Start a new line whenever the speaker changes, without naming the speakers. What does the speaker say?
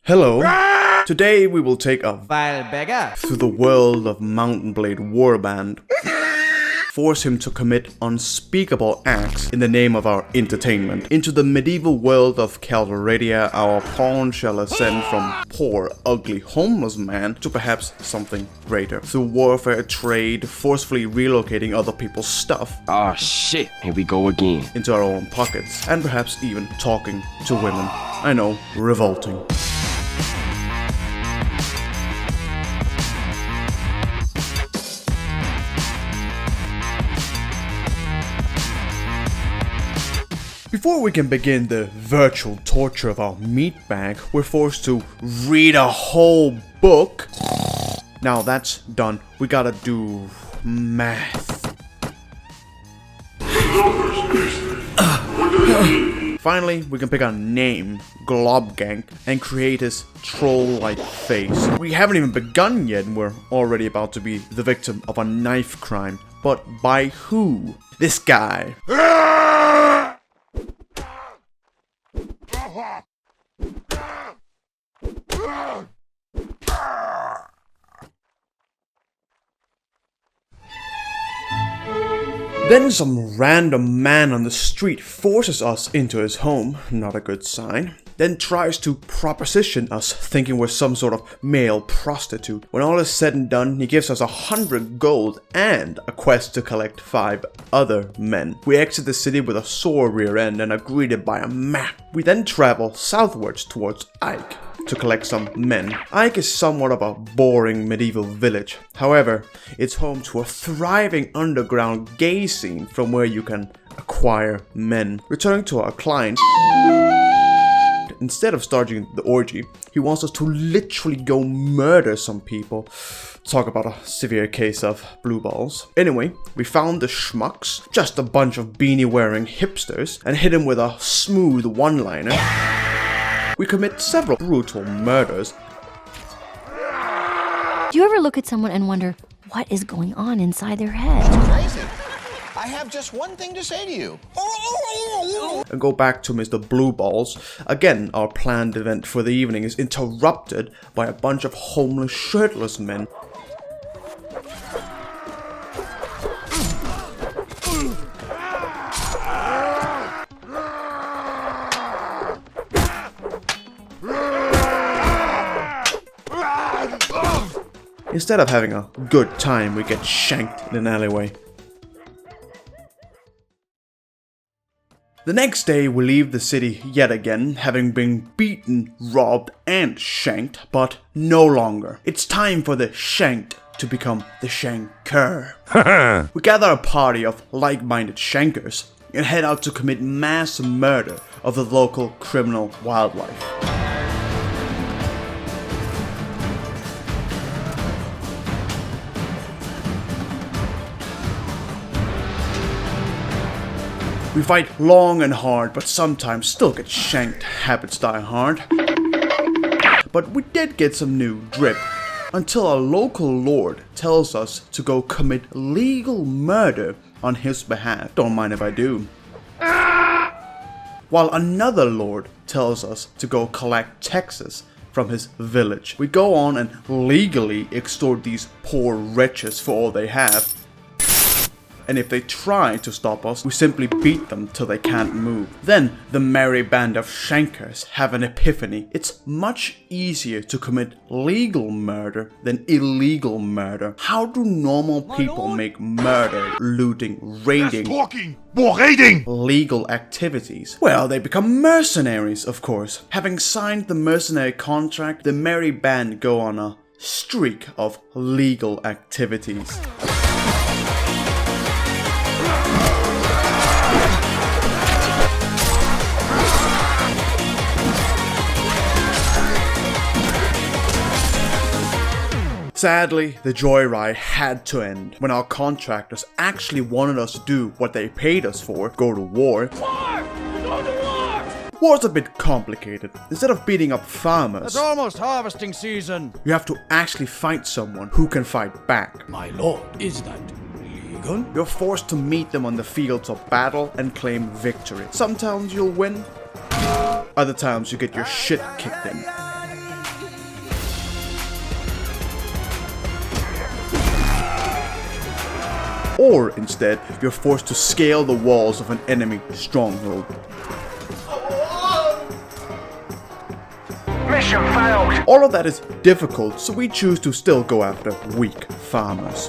Hello. Today we will take a
Vile Beggar
through the world of Mountain Blade Warband. Force him to commit unspeakable acts in the name of our entertainment. Into the medieval world of Calradia, our pawn shall ascend from poor, ugly, homeless man to perhaps something greater. Through warfare, trade, forcefully relocating other people's stuff.
Oh shit, here we go again.
Into our own pockets, and perhaps even talking to women. I know, revolting. Before we can begin the virtual torture of our meat bag, we're forced to read a whole book. Now that's done, we gotta do math. Finally, we can pick a name, Globgank, and create his troll-like face. We haven't even begun yet and we're already about to be the victim of a knife crime. But by who? This guy. Then some random man on the street forces us into his home, not a good sign. Then tries to proposition us, thinking we're some sort of male prostitute. When all is said and done, he gives us 100 gold and a quest to collect 5 other men. We exit the city with a sore rear end and are greeted by a map. We then travel southwards towards Ike to collect some men. Ike is somewhat of a boring medieval village. However, it's home to a thriving underground gay scene from where you can acquire men. Returning to our client, instead of starting the orgy, he wants us to literally go murder some people. Talk about a severe case of blue balls. Anyway, we found the schmucks, just a bunch of beanie-wearing hipsters, and hit him with a smooth one-liner. We commit several brutal murders.
Do you ever look at someone and wonder what is going on inside their head?
Crazy. I have just one thing to say to you.
And go back to Mr. Blue Balls. Again, our planned event for the evening is interrupted by a bunch of homeless, shirtless men. Instead of having a good time, we get shanked in an alleyway. The next day, we leave the city yet again, having been beaten, robbed, and shanked, but no longer. It's time for the shanked to become the shanker. We gather a party of like-minded shankers and head out to commit mass murder of the local criminal wildlife. We fight long and hard, but sometimes still get shanked. Habits die hard. But we did get some new drip, until a local lord tells us to go commit legal murder on his behalf. Don't mind if I do. While another lord tells us to go collect taxes from his village. We go on and legally extort these poor wretches for all they have. And if they try to stop us, we simply beat them till they can't move. Then the merry band of shankers have an epiphany. It's much easier to commit legal murder than illegal murder. How do normal people make murder, looting, raiding,
more raiding,
legal activities? Well, they become mercenaries, of course. Having signed the mercenary contract, the merry band go on a streak of legal activities. Sadly, the joyride had to end when our contractors actually wanted us to do what they paid us for, go to war. War's a bit complicated. Instead of beating up farmers,
It's almost harvesting season.
you have to actually fight someone who can fight back.
My lord, is that legal?
You're forced to meet them on the fields of battle and claim victory. Sometimes you'll win, other times you get your shit kicked in. Or instead, you're forced to scale the walls of an enemy stronghold.
Mission failed.
All of that is difficult, so we choose to still go after weak farmers.